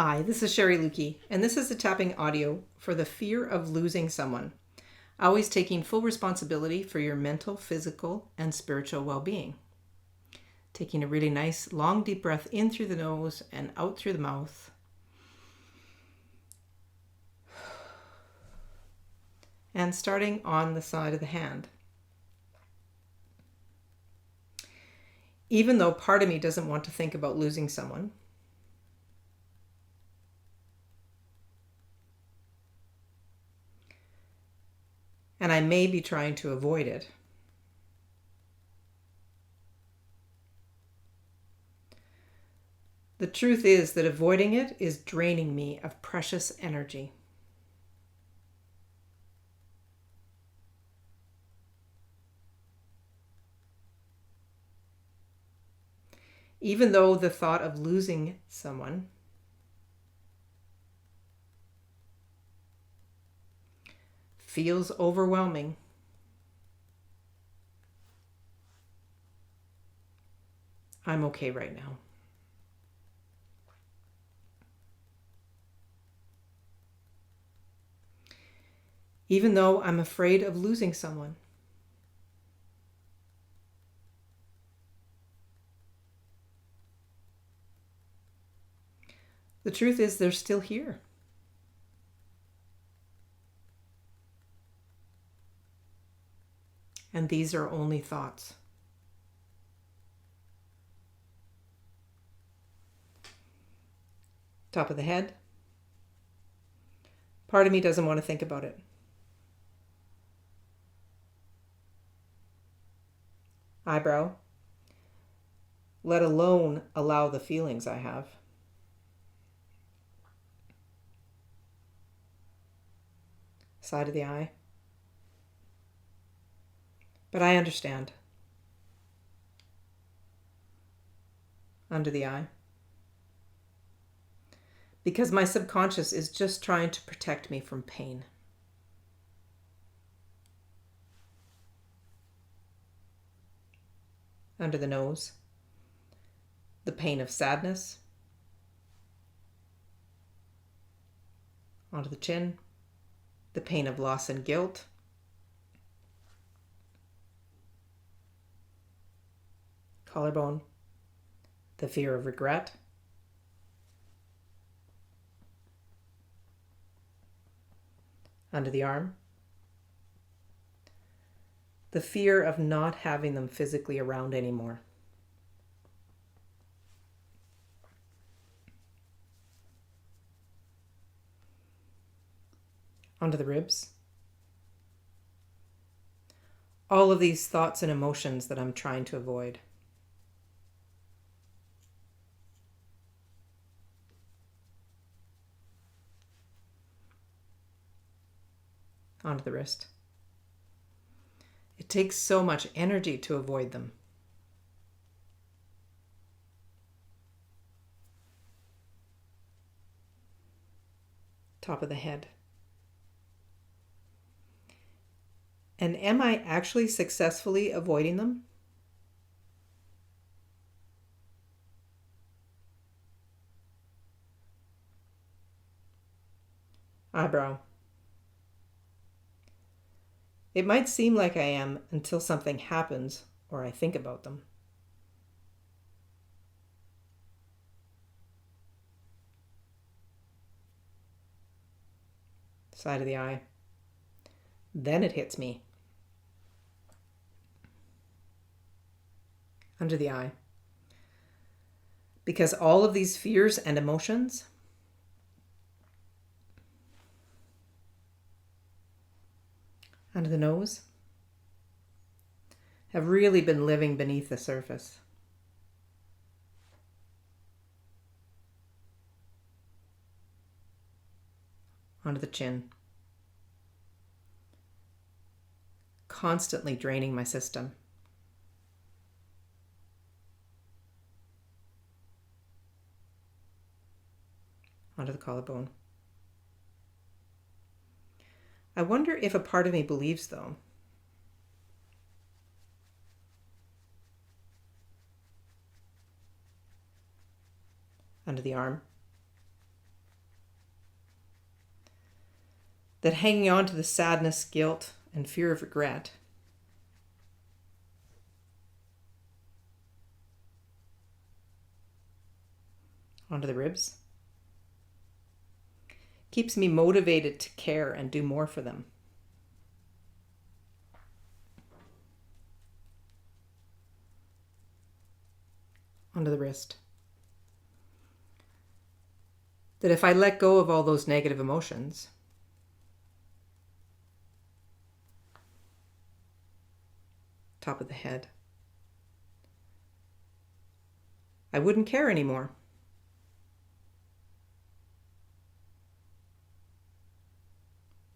Hi, this is Sherry Lukey, and this is a tapping audio for the fear of losing someone. Always taking full responsibility for your mental, physical, and spiritual well-being. Taking a really nice, long, deep breath in through the nose and out through the mouth. And starting on the side of the hand. Even though part of me doesn't want to think about losing someone, and I may be trying to avoid it, the truth is that avoiding it is draining me of precious energy. Even though the thought of losing someone feels overwhelming, I'm okay right now. Even though I'm afraid of losing someone, the truth is they're still here. And these are only thoughts. Top of the head. Part of me doesn't want to think about it. Eyebrow. Let alone allow the feelings I have. Side of the eye. But I understand. Under the eye. Because my subconscious is just trying to protect me from pain. Under the nose. The pain of sadness. Onto the chin. The pain of loss and guilt. Collarbone. The fear of regret. Under the arm. The fear of not having them physically around anymore. Onto the ribs. All of these thoughts and emotions that I'm trying to avoid. Onto the wrist. It takes so much energy to avoid them. Top of the head. And am I actually successfully avoiding them? Eyebrow. It might seem like I am until something happens or I think about them. Side of the eye. Then it hits me. Under the eye. Because all of these fears and emotions under the nose have really been living beneath the surface. Onto the chin. Constantly draining my system. Onto the collarbone. I wonder if a part of me believes, though. Under the arm. that hanging on to the sadness, guilt, and fear of regret onto the ribs keeps me motivated to care and do more for them. Onto the wrist. That if I let go of all those negative emotions, top of the head, I wouldn't care anymore.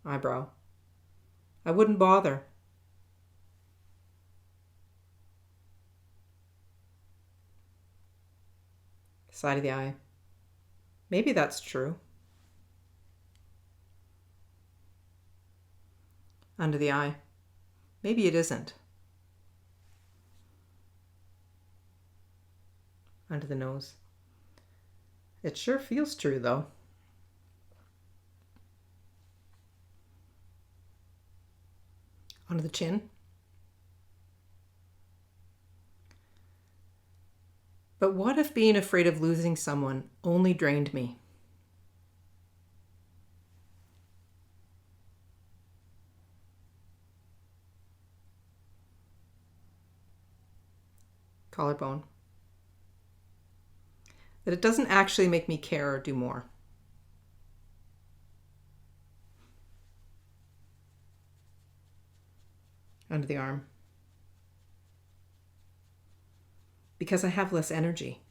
Eyebrow. I wouldn't bother. Side of the eye. Maybe that's true. Under the eye. Maybe it isn't. Under the nose. It sure feels true, though. Under the chin. But what if being afraid of losing someone only drained me? Collarbone. That it doesn't actually make me care or do more. Under the arm. Because I have less energy.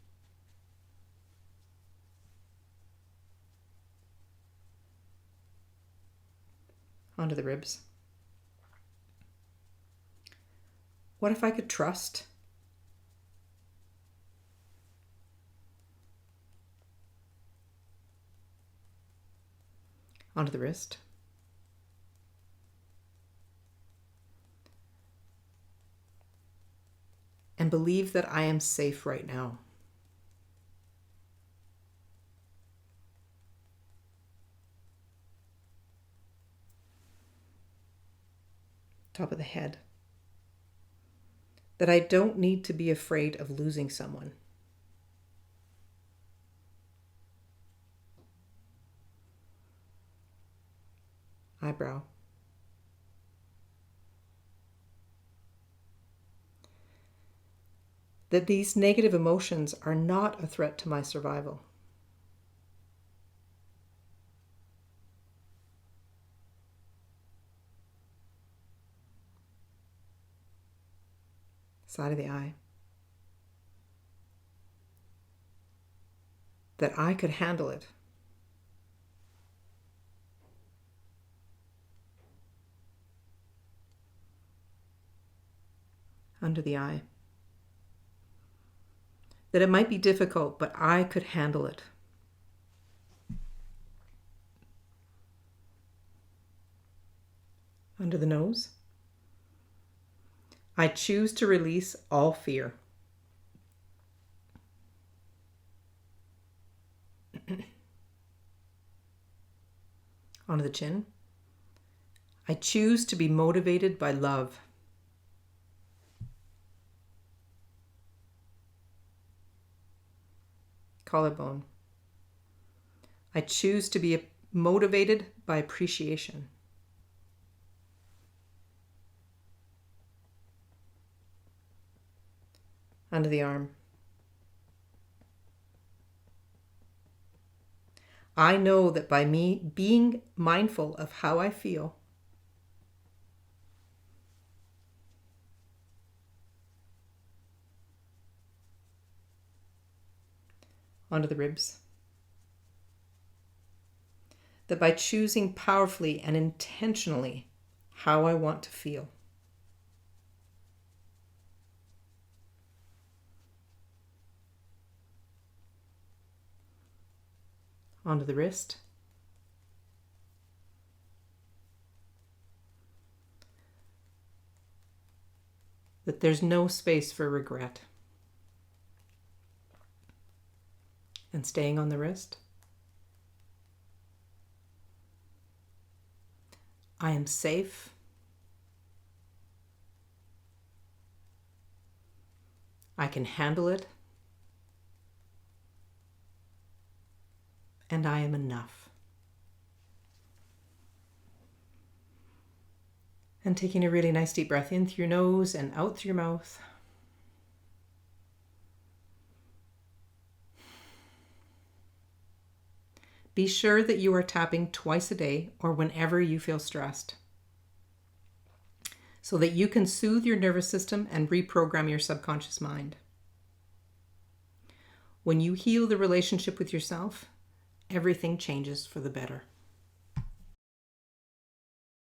Onto the ribs. What if I could trust? Onto the wrist. And believe that I am safe right now. Top of the head. That I don't need to be afraid of losing someone. Eyebrow. That these negative emotions are not a threat to my survival. Side of the eye. That I could handle it. Under the eye. That it might be difficult, but I could handle it. Under the nose. I choose to release all fear. Onto the chin. I choose to be motivated by love. Collarbone. I choose to be motivated by appreciation. Under the arm. I know that by me being mindful of how I feel, onto the ribs, that by choosing powerfully and intentionally how I want to feel, onto the wrist, that there's no space for regret, and staying on the wrist, I am safe. I can handle it. And I am enough. And taking a really nice deep breath in through your nose and out through your mouth. Be sure that you are tapping twice a day or whenever you feel stressed, so that you can soothe your nervous system and reprogram your subconscious mind. When you heal the relationship with yourself, everything changes for the better.